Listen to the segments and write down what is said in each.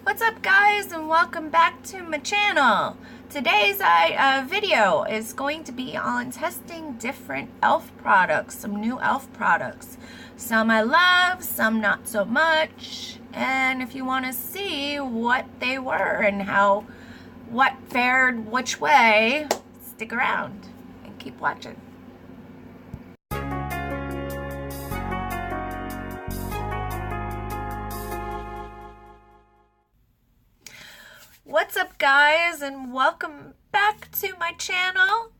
What's up, guys, and welcome back to my channel. Today's video is going to be on testing different e.l.f. products, some new e.l.f. products. Some I love, some not so much. And if you want to see what they were and what fared which way, stick around and keep watching. What's up, guys, and welcome back to my channel.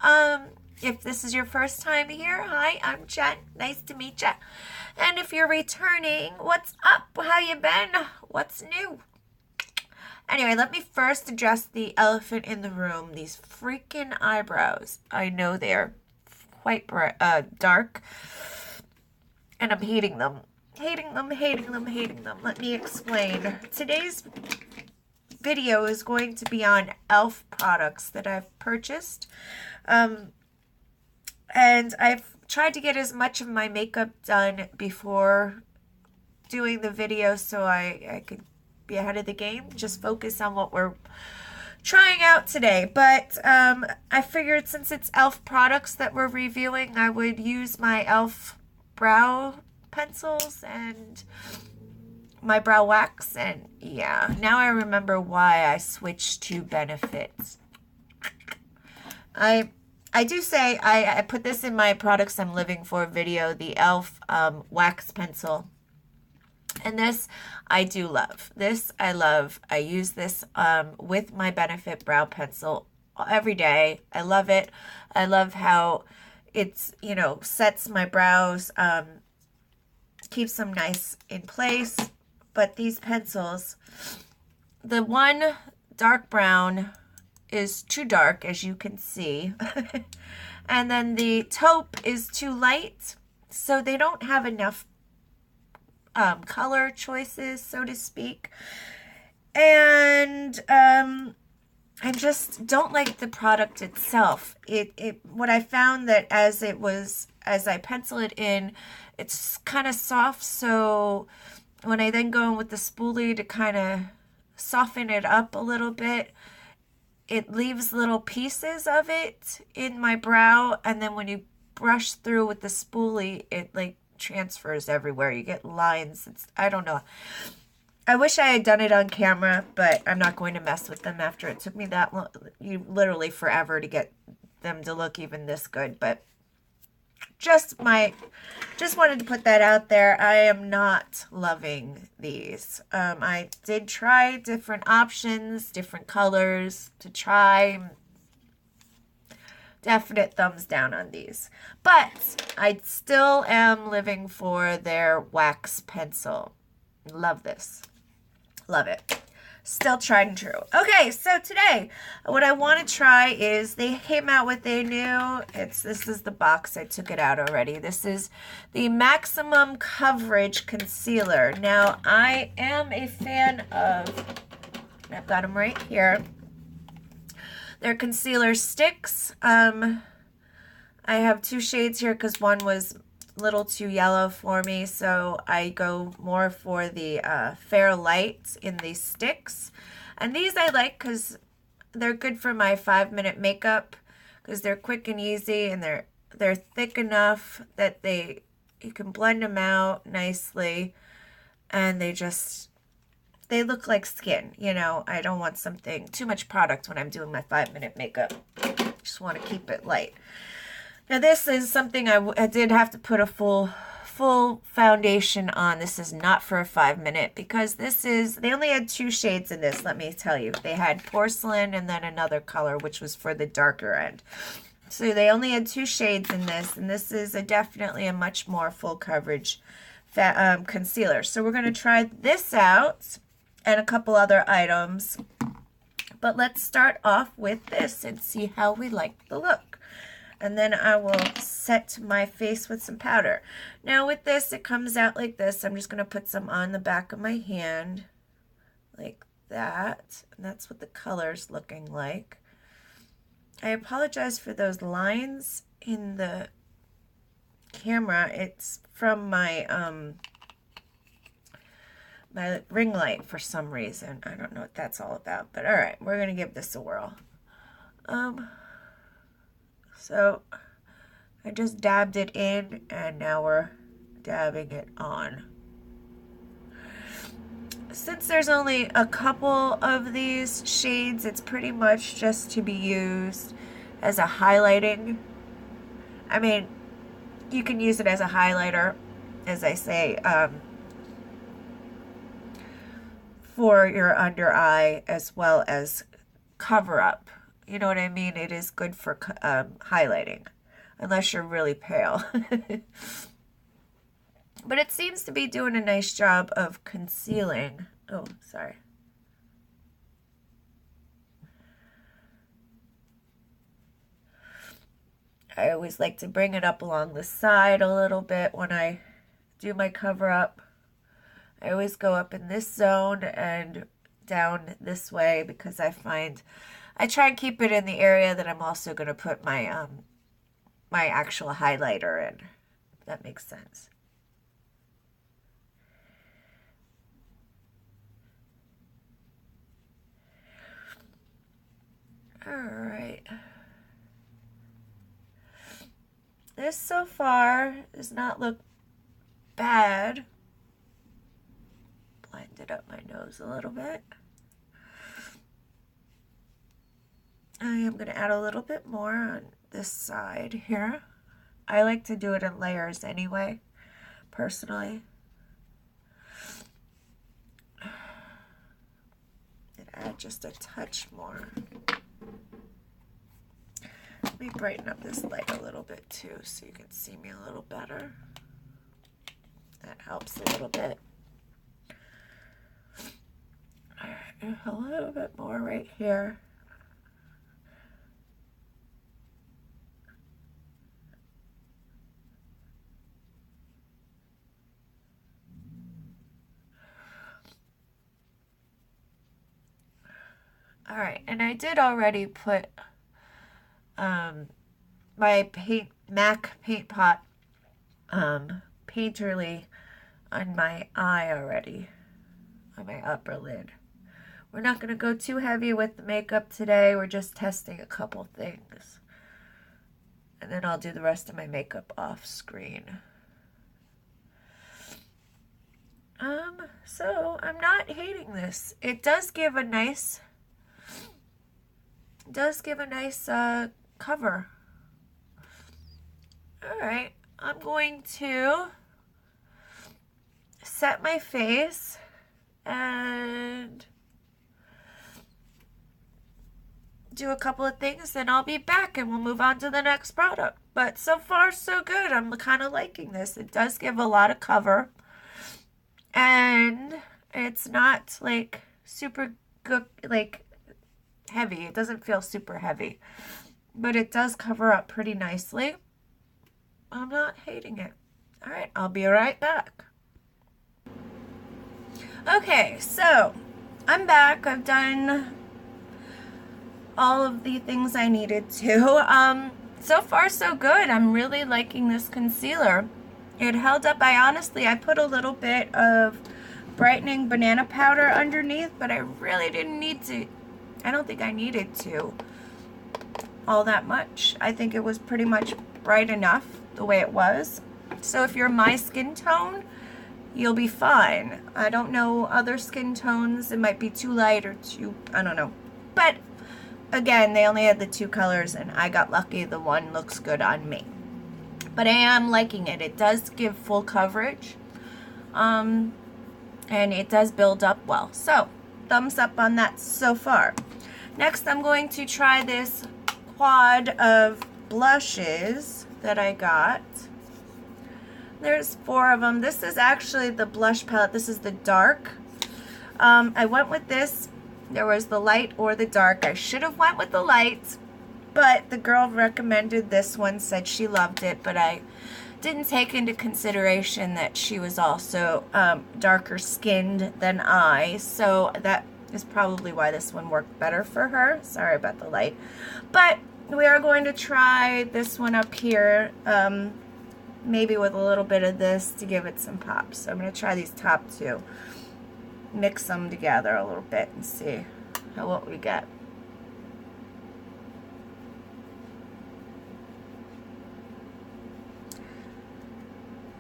If this is your first time here, hi, I'm Jen. Nice to meet ya. And if you're returning, what's up? How you been? What's new? Anyway, let me first address the elephant in the room. These freaking eyebrows. I know they're quite dark, and I'm hating them. Hating them. Let me explain. Today's video is going to be on e.l.f. products that I've purchased, and I've tried to get as much of my makeup done before doing the video so I could be ahead of the game, just focus on what we're trying out today. But I figured since it's e.l.f. products that we're reviewing, I would use my e.l.f. brow pencils and my brow wax, and yeah, now I remember why I switched to Benefits. I do say I put this in my products I'm living for video, the e.l.f. wax pencil, and this I do love. This I love. I use this with my Benefit brow pencil every day. I love it. I love how it's, you know, sets my brows, keeps them nice in place. But these pencils, the one dark brown is too dark, as you can see. And then the taupe is too light. So they don't have enough color choices, so to speak. And I just don't like the product itself. What I found that as I pencil it in, it's kind of soft, so when I then go in with the spoolie to kind of soften it up a little bit, it leaves little pieces of it in my brow, and then when you brush through with the spoolie, it like transfers everywhere. You get lines. I don't know. I wish I had done it on camera, but I'm not going to mess with them after it took me that long, literally forever to get them to look even this good. But just wanted to put that out there. I am not loving these. I did try different options, different colors to try. Definite thumbs down on these. But I still am living for their wax pencil. Love this. Love it. Still tried and true. Okay, so today, what I want to try is, they came out with a new, this is the box, I took it out already. This is the Maximum Coverage Concealer. Now, I am a fan of, I've got them right here, they're concealer sticks. I have two shades here because one was a little too yellow for me, so I go more for the Fair Light in these sticks. And these I like because they're good for my 5-minute makeup, because they're quick and easy, and they're thick enough that you can blend them out nicely, and they look like skin. You know, I don't want too much product when I'm doing my 5-minute makeup. Just want to keep it light. Now this is something I did have to put a full foundation on. This is not for a 5-minute, because they only had 2 shades in this, let me tell you. They had Porcelain and then another color, which was for the darker end. So they only had 2 shades in this, and this is definitely a much more full coverage concealer. So we're going to try this out and a couple other items. But let's start off with this and see how we like the look. And then I will set my face with some powder. Now with this, it comes out like this. I'm just going to put some on the back of my hand, like that. And that's what the color's looking like. I apologize for those lines in the camera. It's from my my ring light for some reason. I don't know what that's all about, but all right, we're gonna give this a whirl. So I just dabbed it in, and now we're dabbing it on. Since there's only a couple of these shades, it's pretty much just to be used as a highlighting. I mean, you can use it as a highlighter, as I say, for your under eye as well as cover up. You know what I mean? It is good for highlighting, unless you're really pale. But it seems to be doing a nice job of concealing. Oh, sorry. I always like to bring it up along the side a little bit when I do my cover up. I always go up in this zone and down this way because I find I try and keep it in the area that I'm also going to put my my actual highlighter in, if that makes sense. All right. This so far does not look bad. Blended up my nose a little bit. I am going to add a little bit more on this side here. I like to do it in layers anyway, personally. And add just a touch more. Let me brighten up this light a little bit too so you can see me a little better. That helps a little bit. All right, a little bit more right here. All right, and I did already put my MAC paint pot painterly on my eye already, on my upper lid. We're not going to go too heavy with the makeup today. We're just testing a couple things. And then I'll do the rest of my makeup off screen. So I'm not hating this. It does give a nice cover. All right, I'm going to set my face and do a couple of things, then I'll be back and we'll move on to the next product. But so far so good. I'm kind of liking this. It does give a lot of cover, and it's not like super good, like heavy. It doesn't feel super heavy, but it does cover up pretty nicely. I'm not hating it. All right, I'll be right back. Okay, so I'm back. I've done all of the things I needed to. So far so good. I'm really liking this concealer. It held up. I put a little bit of brightening banana powder underneath, but I really didn't need to. I don't think I needed to all that much. I think it was pretty much bright enough the way it was. So if you're my skin tone, you'll be fine. I don't know other skin tones. It might be too light or too, I don't know. But again, they only had the two colors, and I got lucky. The one looks good on me. But I am liking it. It does give full coverage. And it does build up well. So, thumbs up on that so far. Next, I'm going to try this quad of blushes that I got. There's 4 of them. This is actually the blush palette. This is the dark. I went with this. There was the light or the dark. I should have went with the light, but the girl recommended this one, said she loved it, but I didn't take into consideration that she was also darker skinned than I, so that is probably why this one worked better for her. Sorry about the light. But we are going to try this one up here, maybe with a little bit of this to give it some pop. So I'm going to try these top 2. mix them together a little bit and see what we get.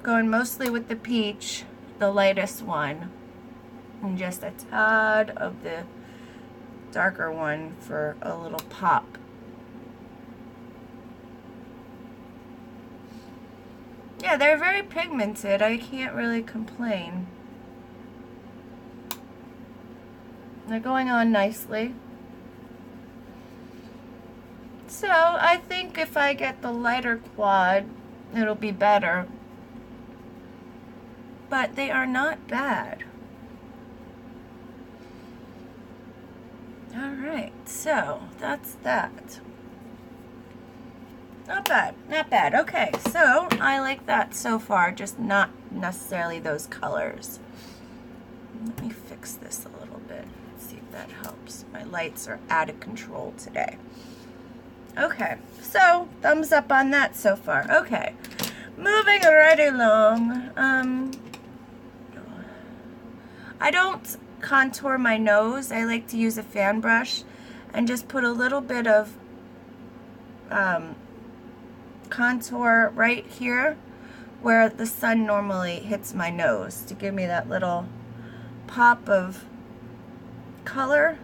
Going mostly with the peach, the lightest one, and just a tad of the darker one for a little pop. Yeah, they're very pigmented. I can't really complain. They're going on nicely. So I think if I get the lighter quad, it'll be better. But they are not bad. Alright, so that's that. Not bad, not bad. Okay, so I like that so far, just not necessarily those colors. Let me fix this a little bit, see if that helps. My lights are out of control today. Okay, so thumbs up on that so far. Okay, moving right along. I don't contour my nose. I like to use a fan brush and just put a little bit of contour right here where the sun normally hits my nose to give me that little pop of color,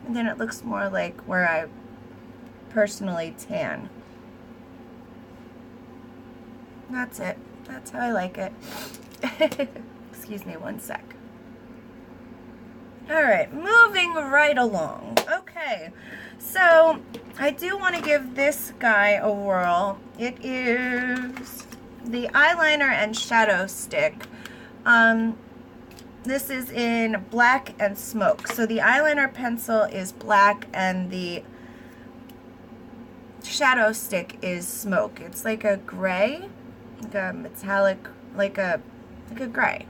and then it looks more like where I personally tan. That's it. That's how I like it. Excuse me one sec. Alright, moving right along. Okay, so I do want to give this guy a whirl. It is the eyeliner and shadow stick. This is in black and smoke. So the eyeliner pencil is black and the shadow stick is smoke. It's like a gray, like a metallic, like a gray.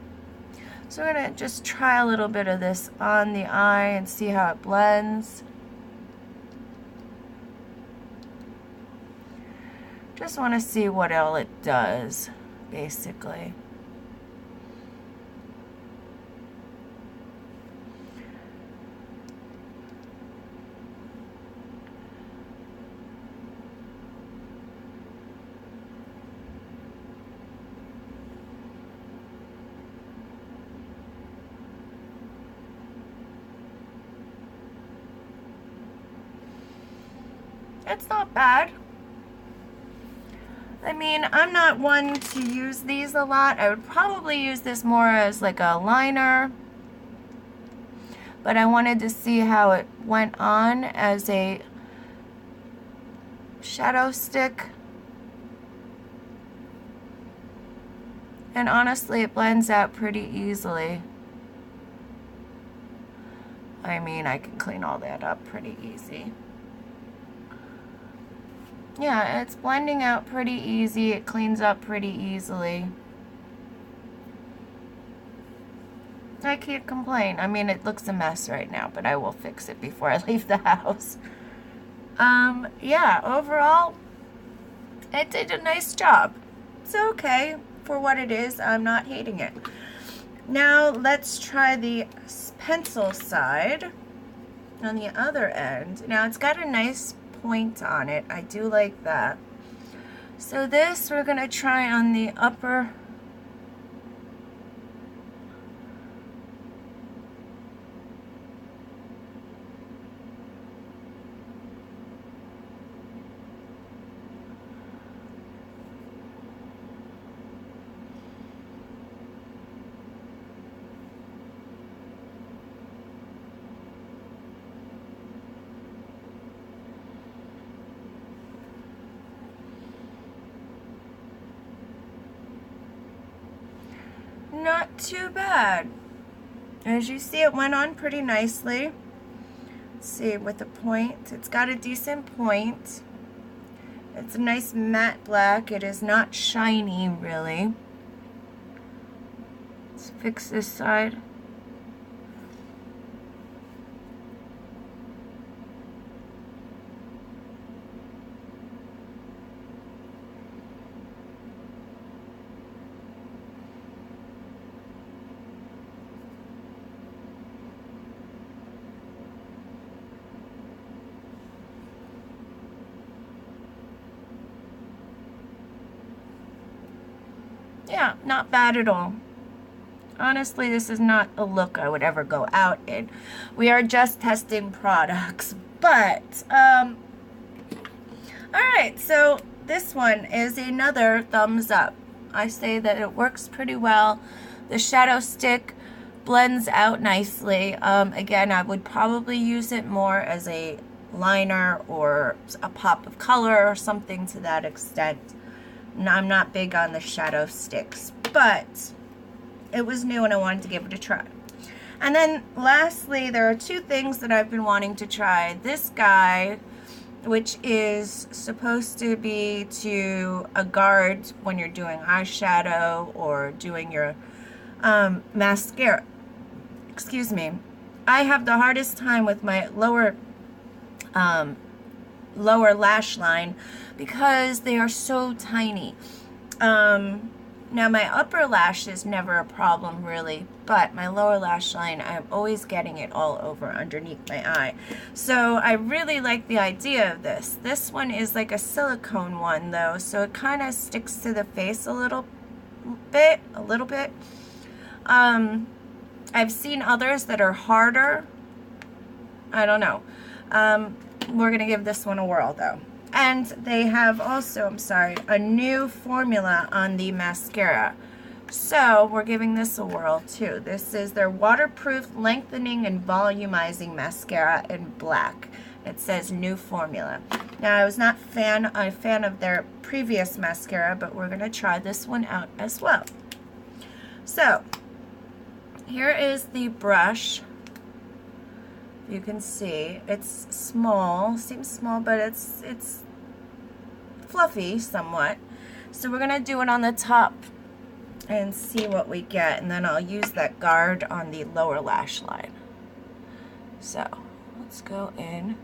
So we're going to just try a little bit of this on the eye and see how it blends. Just want to see what all it does, basically. It's not bad. I mean, I'm not one to use these a lot. I would probably use this more as like a liner, but I wanted to see how it went on as a shadow stick. And honestly, it blends out pretty easily. I mean, I can clean all that up pretty easy. Yeah, it's blending out pretty easy. It cleans up pretty easily. I can't complain. I mean, it looks a mess right now, but I will fix it before I leave the house. Yeah, overall, it did a nice job. It's okay for what it is. I'm not hating it. Now, let's try the pencil side on the other end. Now, it's got a nice point on it. I do like that. So this we're going to try on the upper not too bad. As you see, it went on pretty nicely. Let's see, with the point, it's got a decent point. It's a nice matte black. It is not shiny, really. Let's fix this side. Not bad at all. Honestly, this is not a look I would ever go out in. We are just testing products. But, alright, so this one is another thumbs up. I say that it works pretty well. The shadow stick blends out nicely. Again, I would probably use it more as a liner or a pop of color or something to that extent. I'm not big on the shadow sticks, but it was new and I wanted to give it a try. And then lastly, there are two things that I've been wanting to try. This guy, which is supposed to be to a guard when you're doing eyeshadow or doing your mascara. Excuse me. I have the hardest time with my lower lash line because they are so tiny. Now my upper lash is never a problem really, but my lower lash line, I'm always getting it all over underneath my eye. So I really like the idea of this. This one is like a silicone one though, so it kind of sticks to the face a little bit. I've seen others that are harder. I don't know. We're gonna give this one a whirl though. And they have also, I'm sorry, a new formula on the mascara. So we're giving this a whirl too. This is their waterproof lengthening and volumizing mascara in black. It says new formula. Now I was not a fan of their previous mascara, but we're gonna try this one out as well. So here is the brush. You can see it's small, seems small, but it's fluffy somewhat. So we're gonna do it on the top and see what we get, and then I'll use that guard on the lower lash line. So let's go in.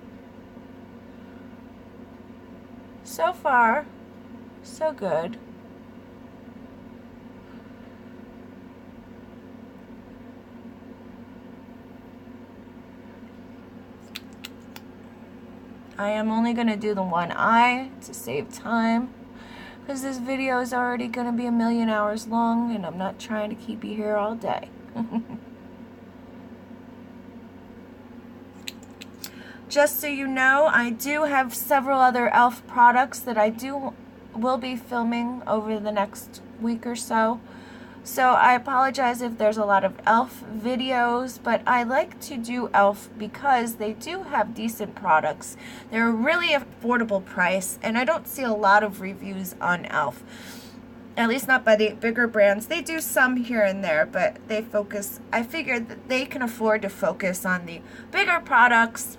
So far, so good. I am only going to do the one eye to save time because this video is already going to be 1,000,000 hours long and I'm not trying to keep you here all day. Just so you know, I do have several other e.l.f. products that will be filming over the next week or so. So I apologize if there's a lot of e.l.f. videos, but I like to do e.l.f. because they do have decent products. They're a really affordable price, and I don't see a lot of reviews on e.l.f. At least not by the bigger brands. They do some here and there, but they focus, I figured that they can afford to focus on the bigger products.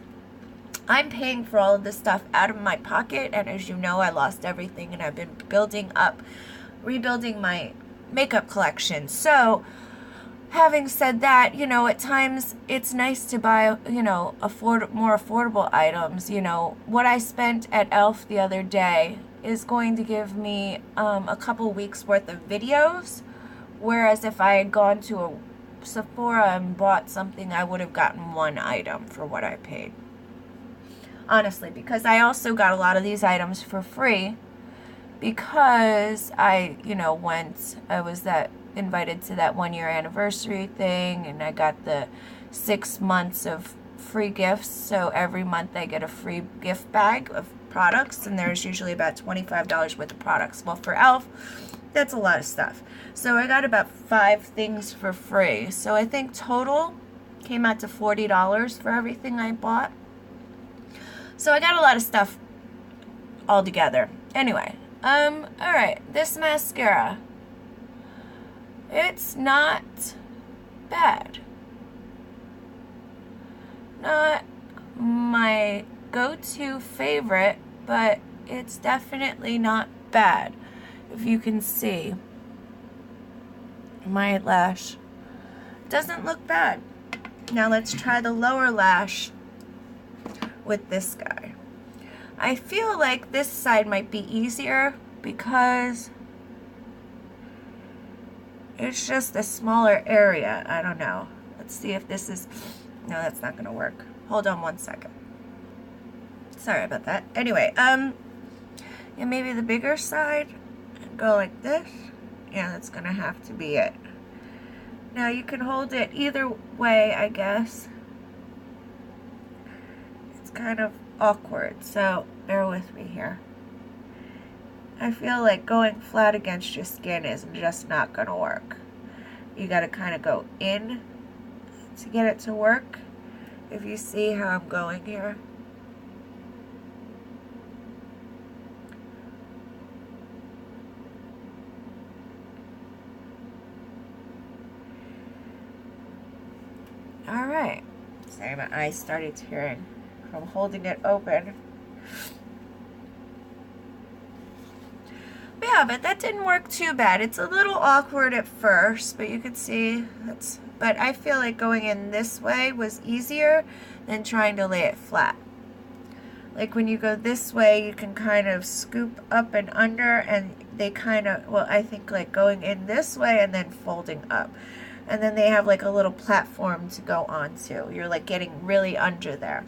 I'm paying for all of this stuff out of my pocket, and as you know, I lost everything, and I've been rebuilding my makeup collection. So having said that, you know, at times it's nice to buy, you know, more affordable items. You know, what I spent at e.l.f. the other day is going to give me a couple weeks worth of videos, whereas if I had gone to a Sephora and bought something, I would have gotten one item for what I paid. Honestly, because I also got a lot of these items for free because I was invited to that 1-year anniversary thing, and I got the 6 months of free gifts. So every month I get a free gift bag of products, and there's usually about $25 worth of products. Well, for e.l.f., that's a lot of stuff. So I got about 5 things for free. So I think total came out to $40 for everything I bought. So I got a lot of stuff all together. Anyway, alright, this mascara, it's not bad. Not my go-to favorite, but it's definitely not bad. If you can see, my lash doesn't look bad. Now let's try the lower lash with this guy. I feel like this side might be easier because it's just a smaller area. I don't know. Let's see if this is... No, that's not going to work. Hold on one second. Sorry about that. Anyway, and maybe the bigger side, go like this, Yeah, that's gonna have to be it. Now you can hold it either way, I guess. It's kind of awkward, so bear with me here. I feel like going flat against your skin is just not gonna work. You gotta kind of go in to get it to work. If you see how I'm going here. All right. Sorry, my eyes started tearing from holding it open. But yeah, but that didn't work too bad. It's a little awkward at first, but you can see that's, but I feel like going in this way was easier than trying to lay it flat. Like when you go this way, you can kind of scoop up and under, and they kind of, well, I think like going in this way and then folding up. And then they have like a little platform to go onto. You're like getting really under there.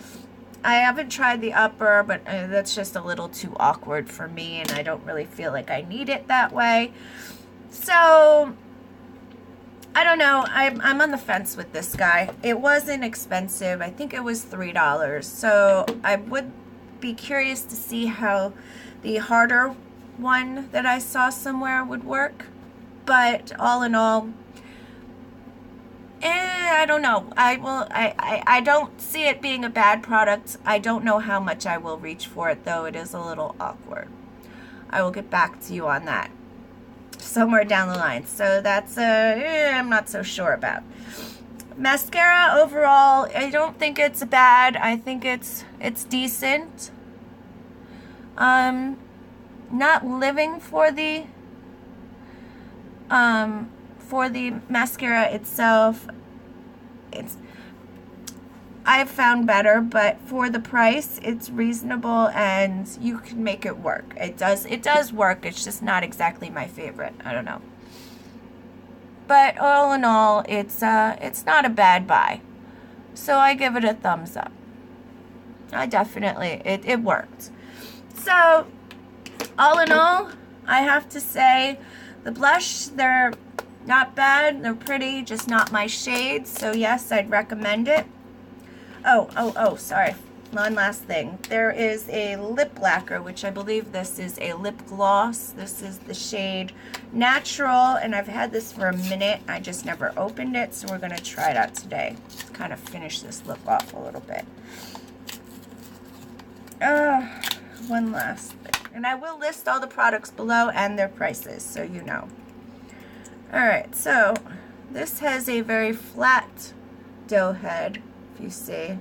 I haven't tried the upper, but that's just a little too awkward for me, and I don't really feel like I need it that way. So, I don't know. I'm on the fence with this guy. It wasn't expensive. I think it was $3. So, I would be curious to see how the harder one that I saw somewhere would work. But all in all, I don't know. I don't see it being a bad product. I don't know how much I will reach for it, though. It is a little awkward. I will get back to you on that somewhere down the line. So that's I'm not so sure about. Mascara overall, I don't think it's bad. I think it's decent. Not living for the mascara itself, I've found better, but for the price, it's reasonable and you can make it work. It does work. It's just not exactly my favorite. I don't know. But all in all, it's not a bad buy. So I give it a thumbs up. I definitely, it worked. So all in all, I have to say the blush, they're not bad. They're pretty, just not my shade. So yes, I'd recommend it. Oh, sorry. One last thing. There is a lip lacquer, which I believe this is a lip gloss. This is the shade Natural, and I've had this for a minute. I just never opened it, so we're going to try it out today. Let's kind of finish this look off a little bit. One last thing. And I will list all the products below and their prices, so you know. Alright, so this has a very flat dough head, if you see.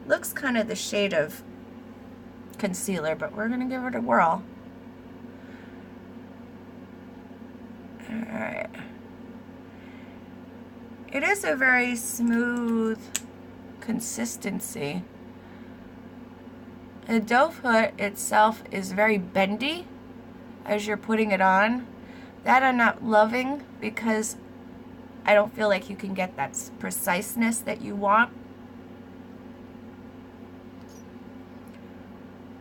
Looks kind of the shade of concealer, but we're going to give it a whirl. Alright. It is a very smooth consistency. The dough foot itself is very bendy as you're putting it on. That I'm not loving because I don't feel like you can get that preciseness that you want.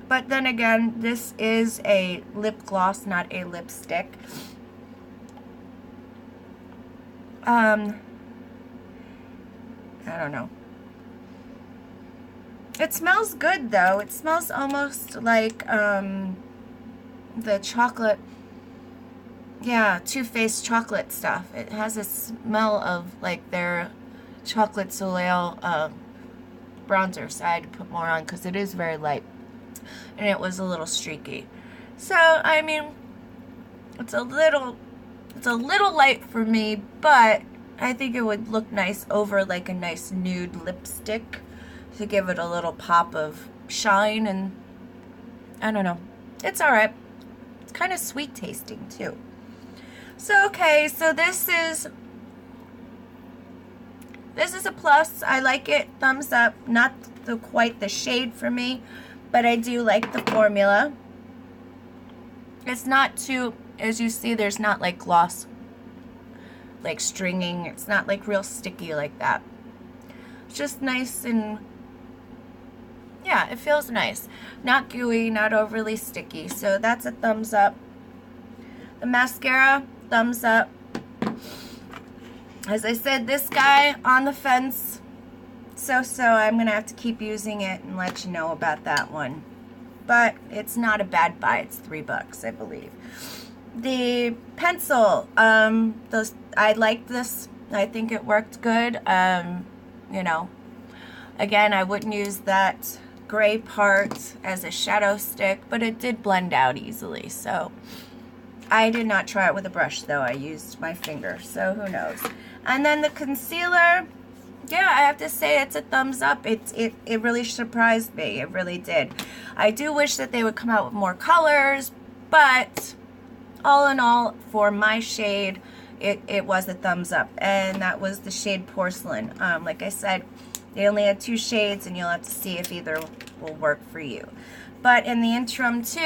But then again, this is a lip gloss, not a lipstick. I don't know. It smells good though. It smells almost like the chocolate, yeah, Too Faced chocolate stuff. It has a smell of like their chocolate soleil bronzer. So I had to put more on because it is very light. And it was a little streaky. So, I mean, it's a little light for me, but I think it would look nice over like a nice nude lipstick to give it a little pop of shine, and I don't know. It's alright. It's kind of sweet tasting too. So, okay, so this is a plus. I like it. Thumbs up. Not quite the shade for me, but I do like the formula. It's not too, as you see, there's not like gloss, like stringing. It's not like real sticky like that. It's just nice and, yeah, it feels nice. Not gooey, not overly sticky. So that's a thumbs up. The mascara, thumbs up. As I said, this guy on the fence, so I'm going to have to keep using it and let you know about that one. But it's not a bad buy. It's $3, I believe. The pencil, I like this. I think it worked good. You know, again, I wouldn't use that gray part as a shadow stick, but it did blend out easily. So I did not try it with a brush, though. I used my finger, so who knows. And then the concealer, yeah, I have to say it's a thumbs up. It really surprised me. It really did. I do wish that they would come out with more colors, but all in all, for my shade, it was a thumbs up. And that was the shade Porcelain. Like I said, they only had 2 shades, and you'll have to see if either will work for you. But in the interim, too,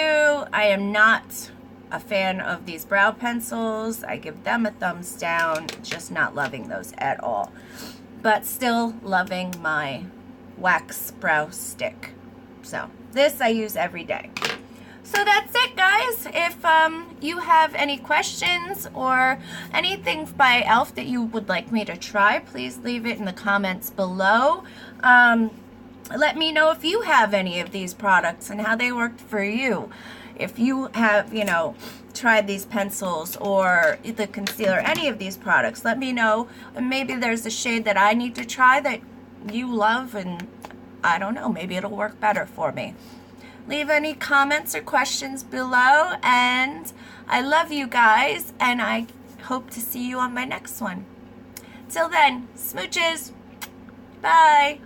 I am not a fan of these brow pencils. I give them a thumbs down. Just not loving those at all. But still loving my wax brow stick. So this I use every day. So that's it, guys. If you have any questions or anything by e.l.f. that you would like me to try, please leave it in the comments below. Let me know if you have any of these products and how they worked for you. If you have, you know, tried these pencils or the concealer, any of these products, let me know. And maybe there's a shade that I need to try that you love, and I don't know, maybe it'll work better for me. Leave any comments or questions below, and I love you guys, and I hope to see you on my next one. Till then, smooches. Bye.